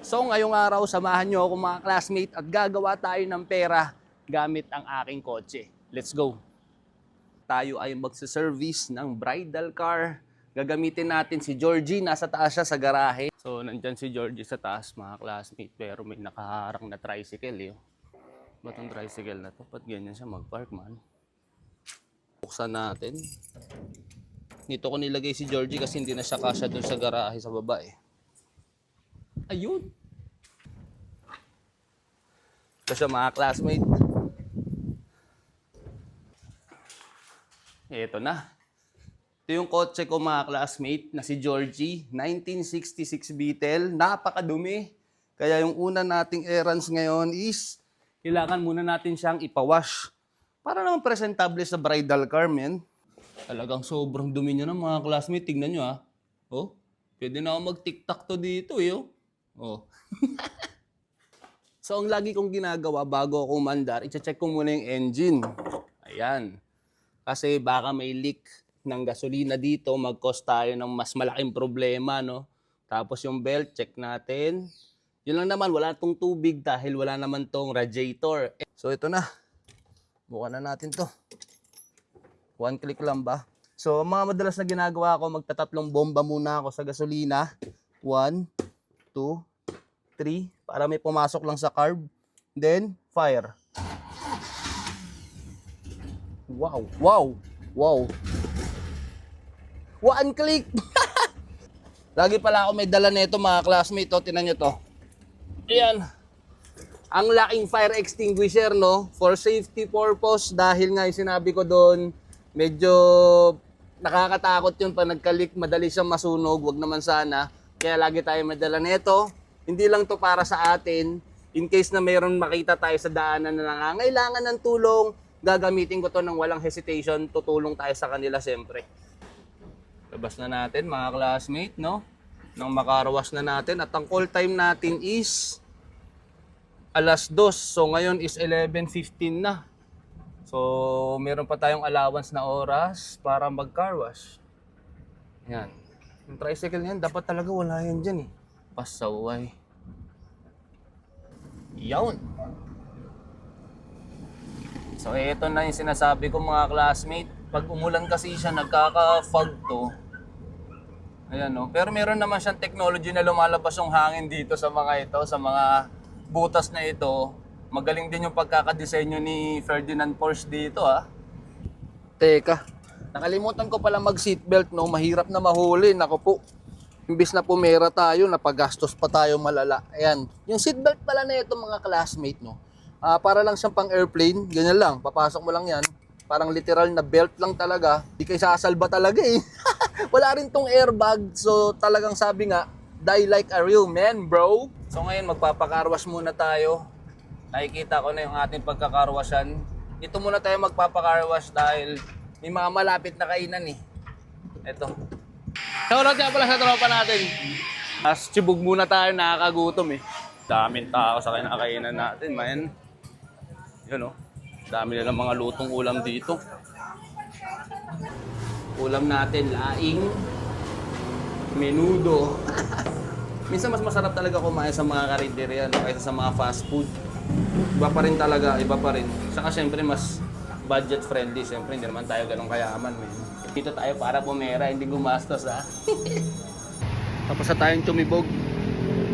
So ngayong araw, samahan nyo ako mga classmate at gagawa tayo ng pera gamit ang aking kotse. Let's go! Tayo ay magsiservice ng bridal car. Gagamitin natin si Georgie, nasa taas siya sa garahe. So nandyan si Georgie sa taas mga classmate, pero may nakaharang na tricycle eh. Ba't ang tricycle na to? Ba't ganyan siya mag-park man? Buksan natin. Dito ko nilagay si Georgie kasi hindi na siya kasya dun sa garahe sa baba eh. Ayun! Ito siya mga classmate. Ito na. Ito yung kotse ko mga classmate na si Georgie. 1966 Beetle. Napakadumi. Kaya yung una nating errands ngayon is kailangan muna natin siyang ipawash. Para naman presentable sa bridal car, men. Talagang sobrang dumi niya ng mga classmate. Tingnan nyo ha. Oh, pwede na ako mag-tiktok to dito eh. Oh. So, ang lagi kong ginagawa bago ako umandar, i-check ko muna yung engine. Ayan. Kasi baka may leak ng gasolina dito, mag-cause tayo ng mas malaking problema, no? Tapos yung belt, check natin. Yun lang naman, wala tong tubig dahil wala naman tong radiator. So, ito na. Bukan na natin to. One click lang ba? So, mga madalas na ginagawa ko, magtatatlong bomba muna ako sa gasolina. 1, 2, 3, para may pumasok lang sa carb. Then, fire. Wow, wow, wow. One click! Lagi pala ako may dala nito mga classmate. Tinan nyo to. Ayan. Ang laking fire extinguisher, no? For safety purpose, dahil nga yung sinabi ko doon, medyo nakakatakot yun pa nagkalik, madali siyang masunog, wag naman sana. Kaya lagi tayo may dala nito. Hindi lang to para sa atin. In case na mayroon makita tayo sa daanan na nangangailangan ng tulong, gagamitin ko to ng walang hesitation. Tutulong tayo sa kanila siyempre. Labas na natin mga classmate, no? Nang makarwas na natin. At ang call time natin is 2:00. So ngayon is 11:15 na. So meron pa tayong allowance na oras para mag-car wash. Yan. Yung tricycle niyan, dapat talaga wala yan dyan eh. Pasaway. Yawn. So ito na yung sinasabi ko mga classmate. Pag umulan kasi siya, nagkaka-fog to. Ayan no. Pero meron naman siyang technology na lumalabas yung hangin dito sa mga ito, sa mga butas na ito. Magaling din yung pagkakadesenyo ni Ferdinand Porsche dito ha. Teka, nakalimutan ko pala mag-seatbelt no. Mahirap na mahuli. Naku po. Imbis na pumera tayo, napagastos pa tayo malala. Ayan. Yung seatbelt pala na ito mga classmate, no? Para lang siyang pang airplane. Ganyan lang. Papasok mo lang yan. Parang literal na belt lang talaga. Di kayo sasalba talaga eh. Wala rin tong airbag. So talagang sabi nga, die like a real man, bro. So ngayon, magpapakarwash muna tayo. Nakikita ko na yung ating pagkakarwashan. Ito muna tayo magpapakarwash dahil may mga malapit na kainan eh. Ito. Shoutout nga pala sa tropa natin. As chibog muna tayo, nakakagutom eh. Daming tao sa kinakainan natin, man. Yun oh. Dami nilang mga lutong ulam dito. Ulam natin, laing, menudo. Minsan mas masarap talaga kumain sa mga karinderya no, kaysa sa mga fast food. Iba pa rin talaga, iba pa rin. Saka syempre mas budget friendly. Syempre hindi naman tayo ganun kayaman, man. Dito tayo para pumera, hindi gumastos ha. Tapos sa tayong tumibog.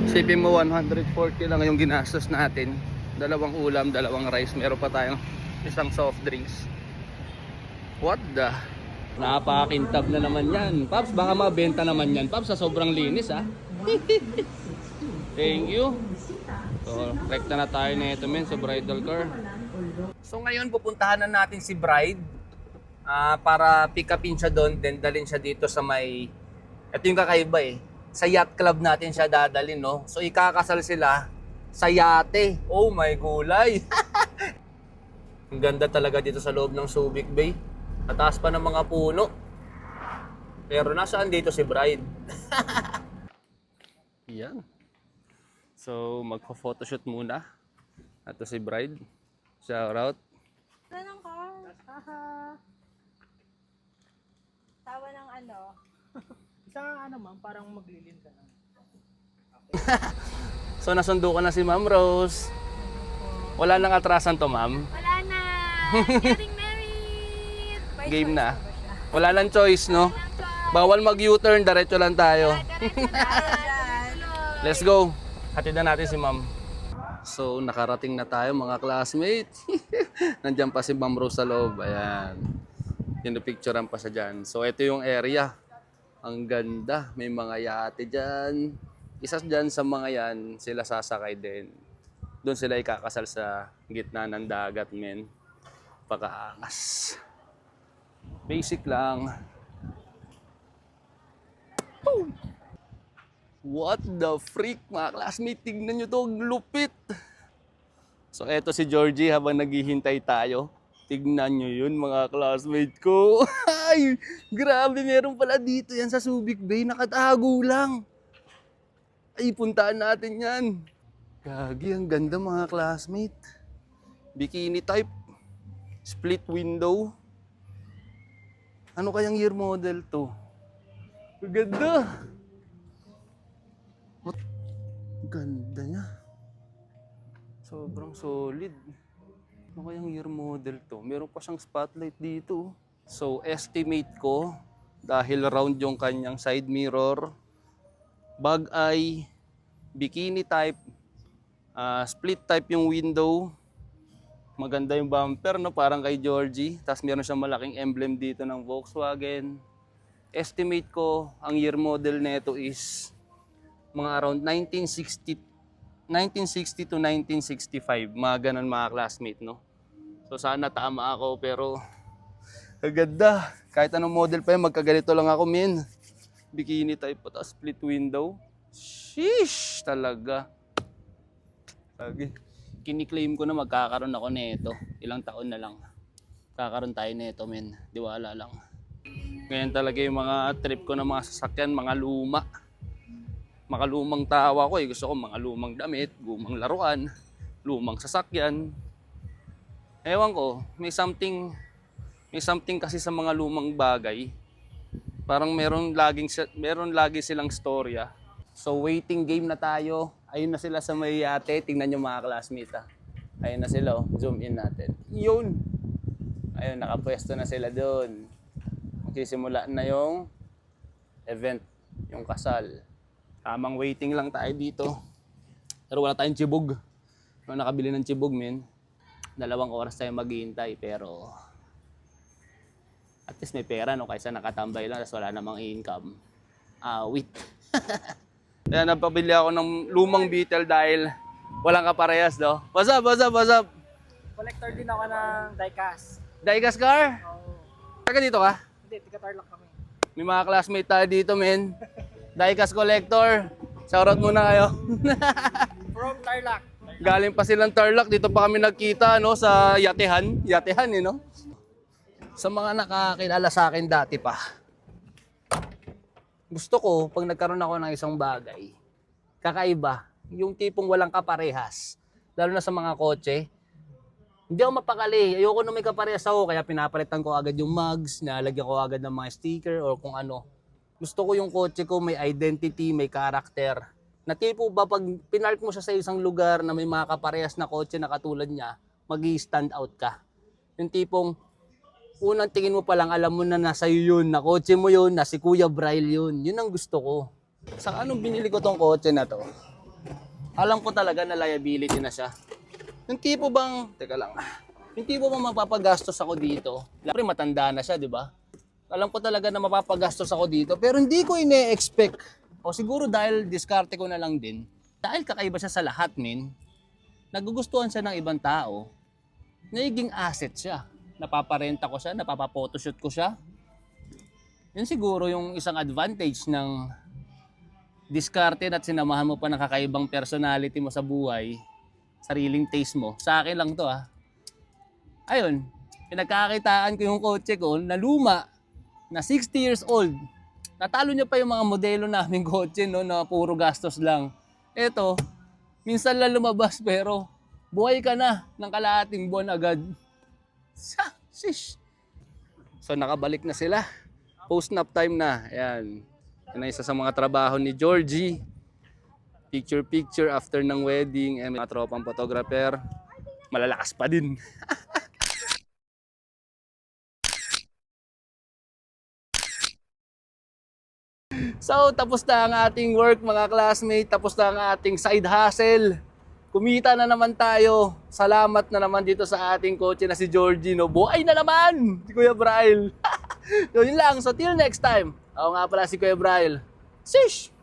Isipin mo 140 lang yung ginastos natin. 2 ulam, 2 rice. Meron pa tayong isang soft drinks. What the? Napakintab na naman yan. Paps, baka mabenta naman yan. Paps, sa sobrang linis ha. Thank you. So, rekta na tayo na ito men sa bridal car. So ngayon pupuntahan na natin si bride. Para pick upin siya doon, then dalhin siya dito sa may, ito yung kakaiba eh, sa yacht club natin siya dadalhin, no? So ikakasal sila sa yate. Oh my gulay! Ang ganda talaga dito sa loob ng Subic Bay. Mataas pa ng mga puno. Pero nasaan dito si bride? Yan. So magpa-photoshoot muna. Ito si bride. Shout out. Tanong ka. Haha. Tawa ng ano. Isa ano ma'am, parang maglilin ka na. So nasundo ko na si Ma'am Rose. Wala nang atrasan to, ma'am. Wala na! Getting married! May Game choice na. ba siya? Wala nang choice, no? Bawal mag-U-turn, diretso lang tayo. Let's go. Hatid na natin si ma'am. So, nakarating na tayo mga classmate. Nandiyan pa si Ma'am Rose sa loob. Ayan. Pinipicturean pa siya dyan. So, ito yung area. Ang ganda. May mga yate dyan. Isa dyan sa mga yan, sila sasakay din. Doon sila ikakasal sa gitna ng dagat, men. Pakaangas. Basic lang. Boom! What the freak, mga classmate? Tignan nyo to, ang lupit. So, eto si Georgie habang naghihintay tayo. Tignan nyo yun, mga classmate ko. Ay, grabe, meron pala dito yan sa Subic Bay. Nakatago lang. Ay, puntaan natin yan. Gagi, ang ganda, mga classmate. Bikini type. Split window. Ano kayang year model to? Ang ganda. What? Ganda niya. Sobrang solid. Ano kayang year model to? Meron pa siyang spotlight dito. So, estimate ko, dahil round yung kanyang side mirror, bag eye, bikini type, split type yung window, maganda yung bumper, no? Parang kay Georgie. Tapos meron siyang malaking emblem dito ng Volkswagen. Estimate ko, ang year model nito is mga around 1960 to 1965. Mga ganun, mga classmate, no? So sana tama ako, pero agad. Kahit anong model pa yan, magkaganito lang ako, men. Bikini type pa, tapos split window. Sheesh! Talaga. Lagi. Kiniklaim ko na magkakaroon ako nito. Ilang taon na lang. Kakaroon tayo nito, men. Diwala lang. Ngayon talaga yung mga trip ko ng mga sasakyan, mga luma. Makalumang tawa ko eh. Gusto ko mga lumang damit, lumang laruan, lumang sasakyan. Ewan ko, may something kasi sa mga lumang bagay. Parang meron lagi silang storya. So waiting game na tayo. Ayun na sila sa may yate. Tingnan nyo, mga classmates, ha. Ayun na sila, oh. Zoom in natin. Yun! Ayun, nakapwesto na sila doon. Magsisimula na yung event, yung kasal. Tamang waiting lang tayo dito. Pero wala tayong chibog. Nung nakabili ng chibog, men, 2 oras tayo maghihintay, pero at least may pera, no? Kaysa nakatambay lang, tapos wala namang income. Wait. Kaya napabili ako ng lumang Beetle dahil walang kaparehas, no? What's up? Collector din ako ng diecast. Diecast car? Oo. Taga dito ka? Hindi, tiga-Tarlac kami. May mga classmate tayo dito, men. Diecast collector. Shoutout muna kayo. From Tarlac. Galing pa silang Tarlac. Dito pa kami nagkita, no? Sa yatehan. Yatehan, eh, no? Sa mga nakakilala sa akin dati pa, gusto ko, pag nagkaroon ako ng isang bagay, kakaiba, yung tipong walang kaparehas, lalo na sa mga kotse, hindi ako mapakali. Ayoko na may kaparehas ako, kaya pinapalitan ko agad yung mugs, nalagyan ko agad ng mga sticker or kung ano. Gusto ko yung kotse ko may identity, may character. Na tipo ba pag pinark mo siya sa isang lugar na may mga kaparehas na kotse na katulad niya, mag-i-stand out ka. Yung tipong, unang tingin mo pa lang, alam mo na nasa iyo yun, na kotse mo yun, na si Kuya Bryle yun. Yun ang gusto ko. Sa anong binili ko tong kotse na to, alam ko talaga na liability na siya. Yung tipo bang, teka lang, yung tipo bang mapapagastos ako dito, siyempre matanda na siya, di ba? Alam ko talaga na mapapagastos ako dito, pero hindi ko ine-expect. O siguro dahil diskarte ko na lang din, dahil kakaiba siya sa lahat, men, nagugustuhan siya ng ibang tao, nagiging asset siya. Napaparenta ko siya, napapapotoshoot ko siya. Yun siguro yung isang advantage ng diskarte at sinamahan mo pa ng kakaibang personality mo sa buhay, sariling taste mo. Sa akin lang to, ha. Ayun, pinagkakitaan ko yung kotse ko na luma, na 60 years old. Natalo niya pa yung mga modelo naming kotse, no, na puro gastos lang. Eto, minsan lang lumabas pero buhay ka na ng kalahating buwan agad. Shish. So nakabalik na sila. Post nap time na. Ayan. Yan ang isa sa mga trabaho ni Georgie. Picture after ng wedding, and mga tropang photographer. Malalakas pa din. So, tapos na ang ating work mga classmate, tapos na ang ating side hustle. Kumita na naman tayo. Salamat na naman dito sa ating coach na si Georgie. No? Buhay na naman si Kuya Braille. So, yun lang. So, till next time. Ako nga pala si Kuya Braille. Shish!